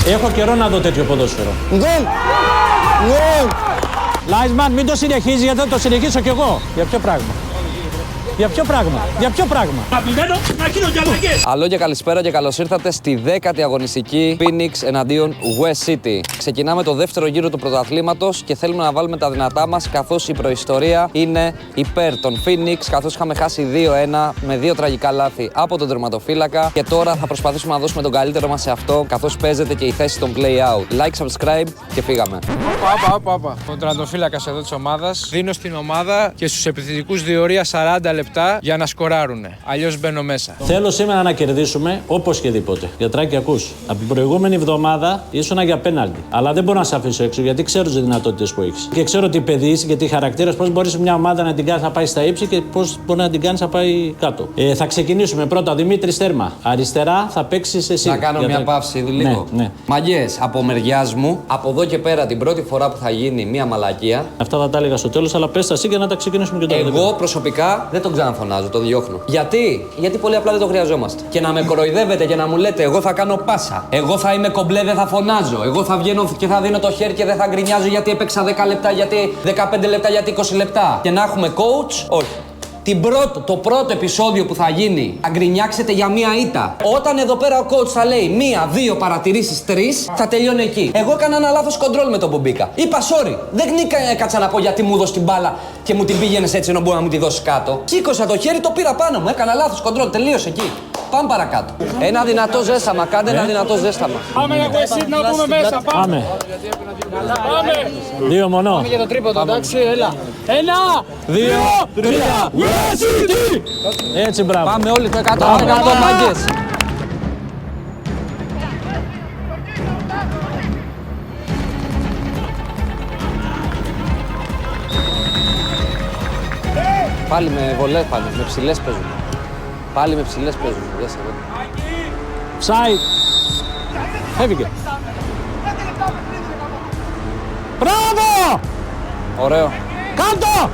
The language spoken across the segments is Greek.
Έχω καιρό να δω τέτοιο ποδόσφαιρο. Γκολ! Λάισμαν, μην το συνεχίζει γιατί θα το συνεχίσω κι εγώ. Για ποιο πράγμα. Για ποιο πράγμα. Για ποιο πράγμα. Αλλό και καλησπέρα και καλώς ήρθατε στη 10η αγωνιστική Phoenix εναντίον West City. Ξεκινάμε το δεύτερο γύρο του πρωταθλήματος και θέλουμε να βάλουμε τα δυνατά μας, καθώς η προϊστορία είναι υπέρ των Phoenix, καθώς είχαμε χάσει 2-1 με 2 τραγικά λάθη από τον τερματοφύλακα και τώρα θα προσπαθήσουμε να δώσουμε τον καλύτερο μας σε αυτό, καθώς παίζεται και η θέση των play-out. Like, subscribe και φύγαμε. Όπα. Ο τερματοφύλακας εδώ της ομάδας δίνω στην ομάδα και στους επιθετικούς διορία 40 λεπτά για να σκοράρουνε. Αλλιώς μπαίνω μέσα. Θέλω σήμερα να κερδίσουμε όπως και δίποτε. Γιατράκι, ακούς. Από την προηγούμενη εβδομάδα ήσουν για πέναλτι. Αλλά δεν μπορώ να σε αφήσω έξω γιατί ξέρω τις δυνατότητες που έχεις. Και ξέρω ότι παιδί είσαι και τι χαρακτήρας, πώς μπορείς μια ομάδα να την κάνεις να πάει στα ύψη και πώς μπορεί να την κάνεις να πάει κάτω. Θα ξεκινήσουμε πρώτα. Δημήτρης Τέρμα. Αριστερά θα παίξεις εσύ. Να κάνω μια παύση λίγο. Ναι. Μαγκές, από μεριάς μου, από εδώ και πέρα την πρώτη φορά που θα γίνει μια μαλακία. Αυτά θα τα έλεγα στο τέλος, αλλά πες τα εσύ για να τα ξεκινήσουμε και τώρα. Εγώ προσωπικά δεν τον ξαναφωνάζω, το διώχνω. Γιατί πολύ απλά δεν το χρειαζόμαστε. Και να με κοροϊδεύετε και να μου λέτε, εγώ θα κάνω πάσα. Εγώ θα είμαι κομπλέ, δεν θα φωνάζω. Εγώ θα βγαίνω και θα δίνω το χέρι και δεν θα γκρινιάζω γιατί έπαιξα 10 λεπτά, γιατί 15 λεπτά, γιατί 20 λεπτά. Και να έχουμε coach, όχι. Το πρώτο επεισόδιο που θα γίνει, θα γκρινιάξετε για μία ήττα. Όταν εδώ πέρα ο coach θα λέει 1, 2 παρατηρήσεις, 3, θα τελειώνει εκεί. Εγώ έκανα ένα λάθος κοντρόλ με τον Μπομπίκα. Είπα sorry. Δεν έκατσα να πω γιατί μου δώσει την μπάλα και μου την πήγαινες έτσι ενώ μπορεί να μου τη δώσει κάτω. Σήκωσα το χέρι, το πήρα πάνω μου. Έκανα λάθος κοντρόλ. Τελείωσε εκεί. Πάμε παρακάτω. Ένα δυνατό ζέσταμα. Κάντε ένα δυνατό ζέσταμα. Πάμε να πούμε μέσα. Πάμε. 2 μονό. Πάμε για το τρίποντο, εντάξει, έλα. 1, 2, 3. Έτσι, μπράβο. Πάμε όλοι το 100, μάγκες. Πάλι με βολές, πάλι με ψηλές παίζουν. Πάλι με ψηλές παίζουν. Ψάι. Έφυγε. Μπράβο! Ωραίο. Κάντο!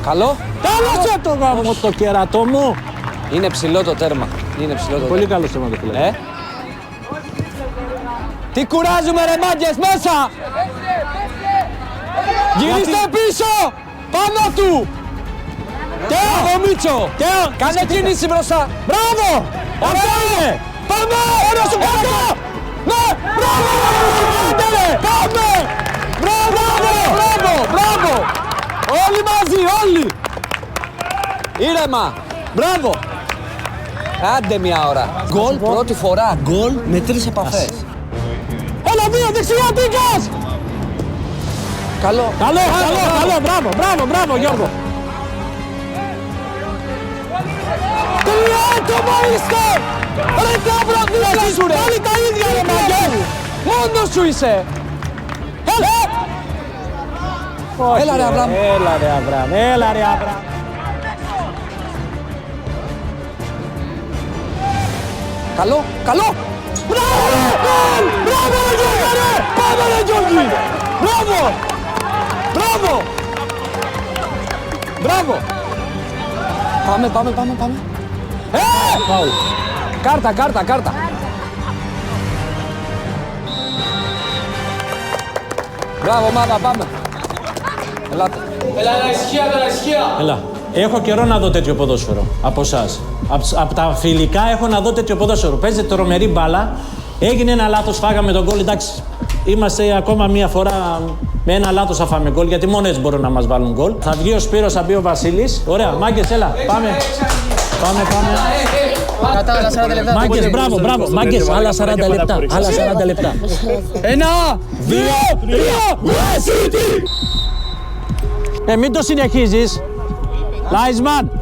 Καλό. Τέλωσε το γάμο το κερατό μου. Είναι ψηλό το τέρμα. Πολύ καλό τερματοφύλακα. Τι κουράζουμε ρε μάγκες, μέσα! Γυρίστε πίσω! Πάνω του! Τέο! Μίτσο! Κάνε κίνηση μπροστά! Μπράβο! Αυτό είναι! Πάμε! Ωραία σου κάτω! Ναι! Μπράβο! Πάμε! Μπράβο! Όλοι μαζί, όλοι! Ήρεμα! Μπράβο! Άντε μια ώρα. Γκολ πρώτη φορά. Γκολ με 3 επαφές. Έλα 2, δεξιά Τίκας! Καλό. Μπράβο Γιώργο! Τι άτομα είστε! Ρε καύρα, τι σου ρε! Πάλι τα ίδια ρε μάγκες! Μόνος σου είσαι! Έλα ρε Αβραάμ! Έλα ρε Αβραάμ! Καλό! Μπράβο ρε Γιώργο ρε! Πάμε ρε Γιώργη! Μπράβο! Πάμε! Φάουλ. Κάρτα! Μπράβο ομάδα, πάμε! Ελάτε! Έλα. Έχω καιρό να δω τέτοιο ποδόσφαιρο από εσάς. Από τα φιλικά έχω να δω τέτοιο ποδόσφαιρο. Παίζετε τρομερή μπάλα. Έγινε ένα λάθος, φάγαμε τον γκολ. Εντάξει, είμαστε ακόμα μία φορά με ένα λάθος θα φάμε γκολ, γιατί μόνο έτσι μπορούν να μας βάλουν γκολ. Θα βγει ο Σπύρος, θα μπει ο Βασίλης. Ωραία, μάγκες, έλα, πάμε. Κατά άλλα 40 λεπτά. Μάγκες, μπράβο. Μάγκες, άλλα 40 λεπτά. 1, 2, 3. Μην το συνεχίζεις.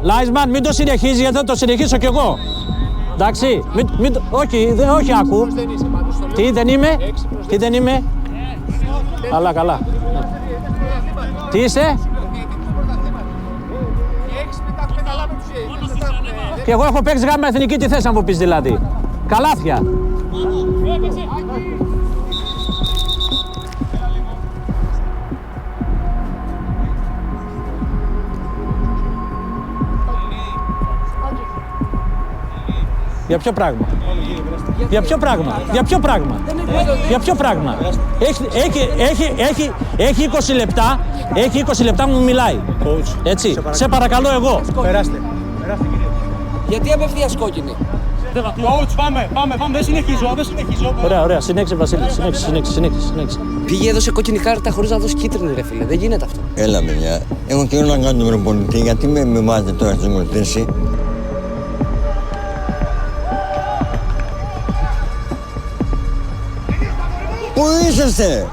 Λάισμαν, μην το συνεχίζεις γιατί θα το συνεχίσω κι εγώ. Εντάξει, όχι άκου. Τι δεν είμαι. Καλά. Τι είσαι? Και εγώ έχω παίξει γάμα εθνική, τι θες να μου πεις δηλαδή. Καλάθια. Για ποιο πράγμα? Για ποιο πράγμα. Για ποιο πράγμα. Έχει 20 λεπτά. Έχει 20 λεπτά μου μιλάει. Έτσι. Σε παρακαλώ εγώ. Περάστε. Γιατί απευθείας κόκκινη. Πάμε, δεν συνεχίζω. Ωραία. Συνέχισε, Βασίλη. Συνέχισε. Πήγε έδωσε κόκκινη κάρτα χωρίς να δώσει κίτρινη, ρε φίλε. Δεν γίνεται αυτό. Έλα, παιδιά. Έχω καιρό να κάνω τον προπονητή. Γιατί με βάζετε τώρα στην κορτέση. Πού είσαστε!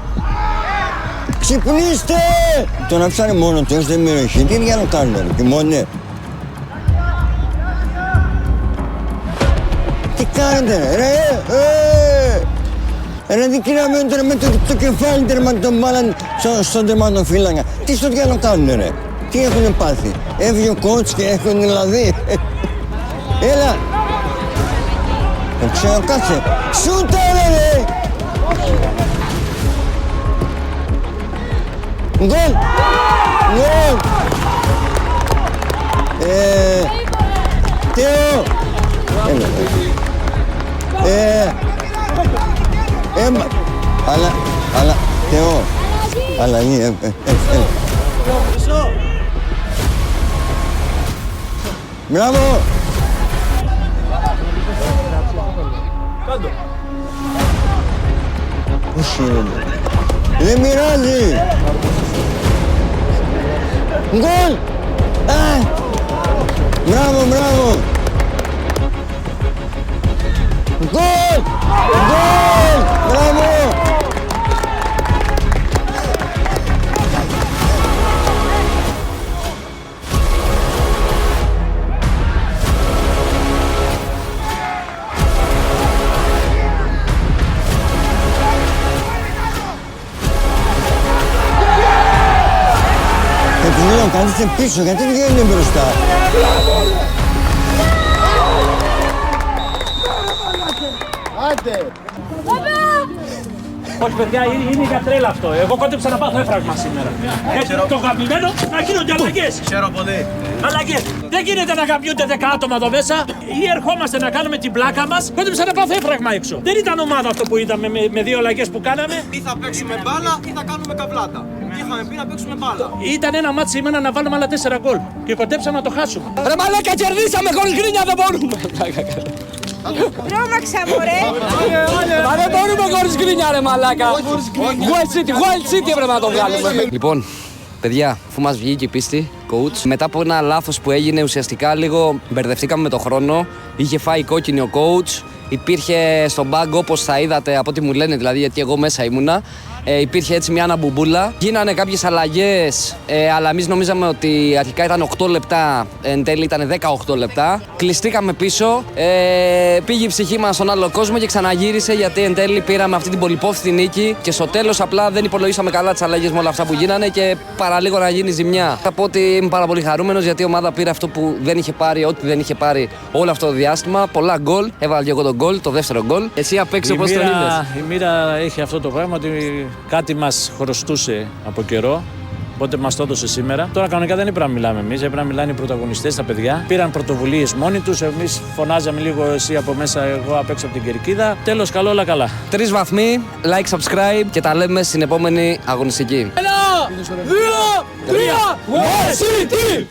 Ξυπνήστε! Το να ψάρει μόνο του έως δεν περιοχή. Τι για να κάνουν, κοιμώνε. Τι κάνετε, ρε! Ρε δικαιωμένο με το κεφάλι τερματών μάλλον στον τερματοφύλακα. Τι στο διάλογο κάνουνε, ρε! Τι έχουνε πάθει. Έφυγε ο κότς και έχουν δηλαδή. Έλα! Το ξέρω, κάτσε. Σούτα, ρε! Γκολ! Τέο! Αλλά, Τέο! Αλλαγή, Μπράβο! Κάντο. Πώς είναι, δεν μοιράζει! Γκολ! Μπράβο! Γκολ! Μπράβο! Του λέω, καθίστε πίσω, γιατί βγαίνουν μπροστά. Άντε! Όχι, παιδιά, είναι για τρέλα αυτό. Εγώ κόντεψα να πάθω έφραγμα σήμερα. Έτσι, το γαμημένο να γίνονται αλλαγές. Ξέρω πολύ. Αλλαγές. Δεν γίνεται να γαμιούνται 10 άτομα εδώ μέσα ή ερχόμαστε να κάνουμε την πλάκα μας. Κόντεψα να πάθω έφραγμα έξω. Δεν ήταν ομάδα αυτό που είδαμε με 2 αλλαγές που κάναμε. Ή θα παίξουμε μπάλα ή θα κάνουμε καβλάτα. Είχαμε πει να παίξουμε μπάλα. Ήταν ένα μάτι σήμερα να βάλουμε άλλα 4 γκολ. Και κοντέψαμε να το χάσουμε. Ρε μαλάκα, κερδίσαμε χωρίς γκρίνια, δεν μπορούμε. Τρώμαξα, μωρέ! Μα δεν μπορούμε χωρίς γκρίνια, ρε μαλάκα. Wild City έπρεπε να το βγάλουμε. Λοιπόν, παιδιά, αφού μας βγήκε η πίστη, coach, μετά από ένα λάθος που έγινε ουσιαστικά λίγο μπερδευτήκαμε με το χρόνο. Είχε φάει κόκκινη ο coach. Υπήρχε στον μπάγκο, όπως θα είδατε από ό,τι μου λένε, δηλαδή γιατί εγώ μέσα ήμουνα. Υπήρχε έτσι μια αναμπουμπούλα. Γίνανε κάποιες αλλαγές, αλλά εμείς νομίζαμε ότι αρχικά ήταν 8 λεπτά, εν τέλει ήταν 18 λεπτά. Κλειστήκαμε πίσω, πήγε η ψυχή μας στον άλλο κόσμο και ξαναγύρισε γιατί εν τέλει πήραμε αυτή την πολυπόθητη νίκη και στο τέλος απλά δεν υπολογίσαμε καλά τις αλλαγές με όλα αυτά που γίνανε και παραλίγο να γίνει ζημιά. Θα πω ότι είμαι πάρα πολύ χαρούμενος γιατί η ομάδα πήρε αυτό που δεν είχε πάρει, ό,τι δεν είχε πάρει όλο αυτό το διάστημα. Πολλά γκολ, έβαλα και εγώ τον γκολ, το δεύτερο γκολ. Εσύ απ' έξω πώς το είδες? Η μοίρα έχει αυτό το πράγμα ότι κάτι μας χρωστούσε από καιρό. Οπότε μας το έδωσε σήμερα. Τώρα κανονικά δεν έπρεπε να μιλάμε εμείς, έπρεπε να μιλάνε οι πρωταγωνιστές, τα παιδιά. Πήραν πρωτοβουλίες μόνοι τους. Εμείς φωνάζαμε λίγο εσύ από μέσα, εγώ απ' έξω από την κερκίδα. Τέλος, καλό, όλα καλά. 3 βαθμοί, like, subscribe και τα λέμε στην επόμενη αγωνιστική. 1, 2, 3, Wild City!